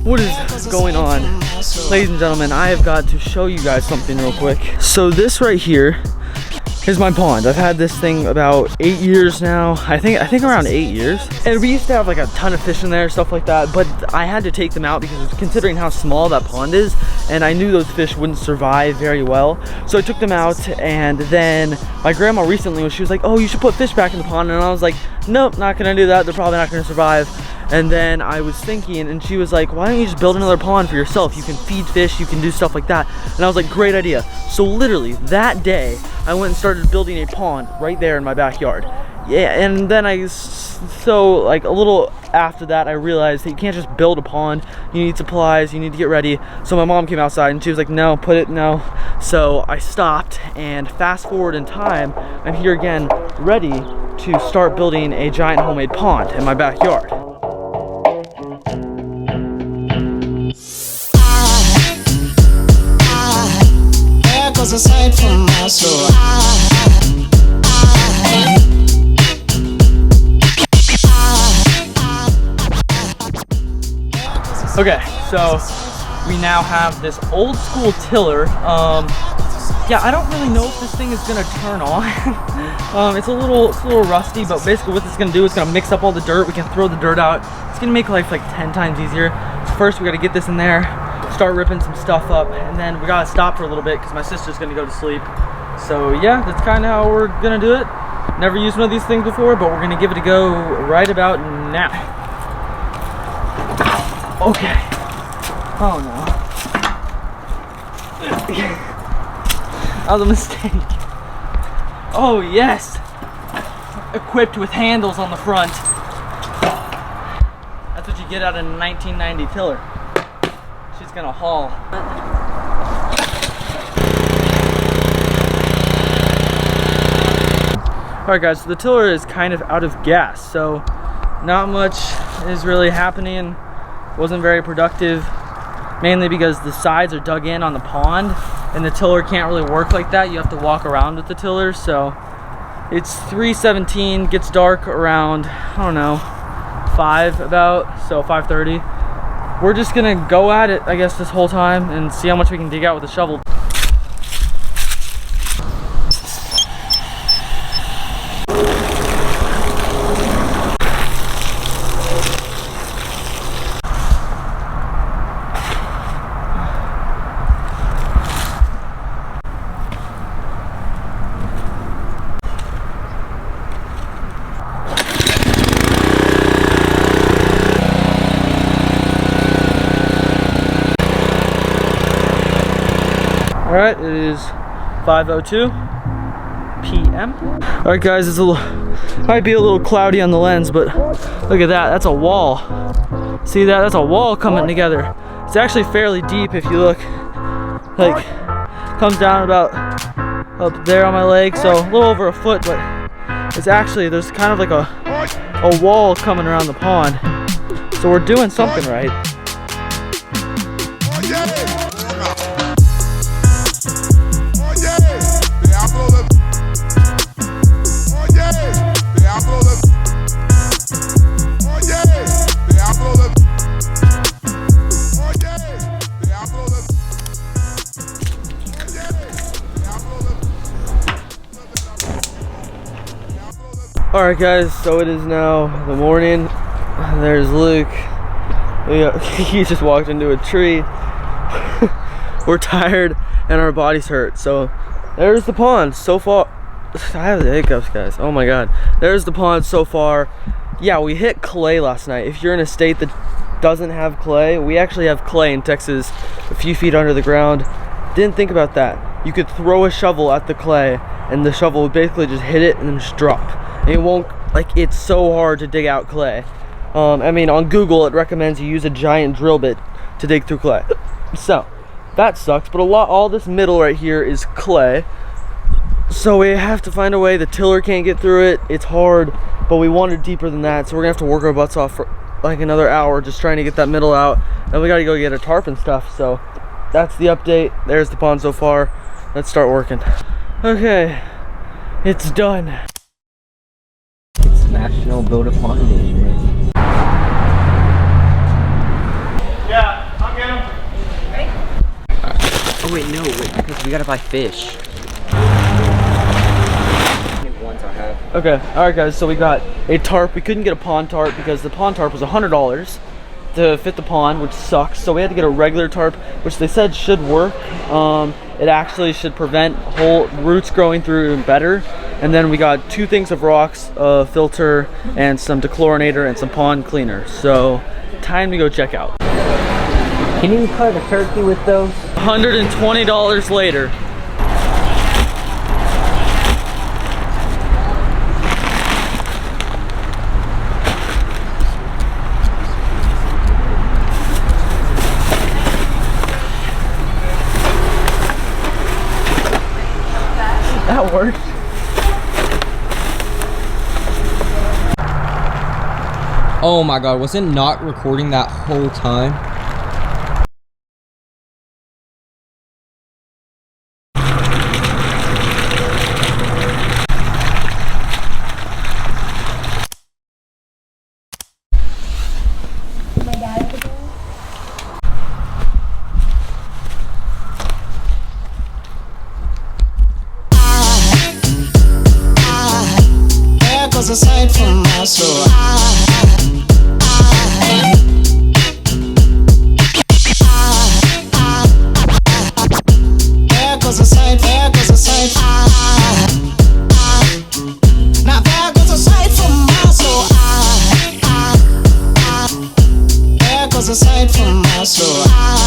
What is going on, ladies and gentlemen? I have got to show you guys something real quick. So this right here is my pond. I've had this thing about 8 years now. I think around 8 years. And we used to have like a ton of fish in there, stuff like that, but I had to take them out because considering how small that pond is, and I knew those fish wouldn't survive very well. So I took them out, and then my grandma recently, she was like, oh, you should put fish back in the pond. And I was like, nope, not gonna do that. They're probably not gonna survive. And then I was thinking, and she was like, why don't you just build another pond for yourself? You can feed fish, you can do stuff like that. And I was like, great idea. So literally that day, I went and started building a pond right there in my backyard. Yeah, and then so like a little after that, I realized that you can't just build a pond. You need supplies, you need to get ready. So my mom came outside and she was like, no, no. So I stopped, and fast forward in time, I'm here again, ready to start building a giant homemade pond in my backyard. Aside from my soul. Okay, so we now have this old school tiller. Yeah, I don't really know if this thing is gonna turn on. It's a little rusty, but basically what this is gonna do is gonna mix up all the dirt. We can throw the dirt out. It's gonna make life like 10 times easier. So first we gotta get this in there, start ripping some stuff up, and then we gotta stop for a little bit because my sister's gonna go to sleep. So yeah, that's kind of how we're gonna do it. Never used one of these things before, but we're gonna give it a go right about now. Okay. Oh no. That was a mistake. Oh yes. Equipped with handles on the front. That's what you get out of a 1990 tiller. She's gonna haul. Alright guys, so the tiller is kind of out of gas, so not much is really happening. Wasn't very productive, mainly because the sides are dug in on the pond and the tiller can't really work like that. You have to walk around with the tiller. So it's 3:17, gets dark around, I don't know, 5 about, so 5:30. We're just gonna go at it, I guess, this whole time and see how much we can dig out with the shovel. Alright, it is 5:02 p.m. Alright guys, it's might be a little cloudy on the lens, but look at that, that's a wall. See that? That's a wall coming together. It's actually fairly deep if you look. Like, comes down about up there on my leg, so a little over a foot, but it's actually, there's kind of like a wall coming around the pond. So we're doing something right. Alright guys, so it is now the morning. There's Luke. He just walked into a tree. We're tired and our bodies hurt. So there's the pond so far. I have the hiccups, guys. Oh my god. There's the pond so far. Yeah, we hit clay last night. If you're in a state that doesn't have clay, we actually have clay in Texas a few feet under the ground. Didn't think about that. You could throw a shovel at the clay and the shovel would basically just hit it and then just drop. It won't, like, it's so hard to dig out clay. I mean, on Google it recommends you use a giant drill bit to dig through clay. So that sucks, but all this middle right here is clay. So we have to find a way. The tiller can't get through it. It's hard, but we want it deeper than that. So we're gonna have to work our butts off for like another hour just trying to get that middle out. And we gotta go get a tarp and stuff. So that's the update. There's the pond so far. Let's start working. Okay, it's done. National Build a Pond Day. Yeah. wait, no, wait, because we gotta buy fish. Okay, alright guys, so we got a tarp. We couldn't get a pond tarp because the pond tarp was $100 to fit the pond, which sucks. So we had to get a regular tarp, which they said should work. It actually should prevent whole roots growing through even better. And then we got 2 things of rocks, a filter, and some dechlorinator and some pond cleaner. So time to go check out. Can you cut a turkey with those? $120 later. That worked. Oh my god, was it not recording that whole time? Aside from my soul, there goes a sight, there goes a sight. Now there goes a sight from my soul. There goes a sight from my soul.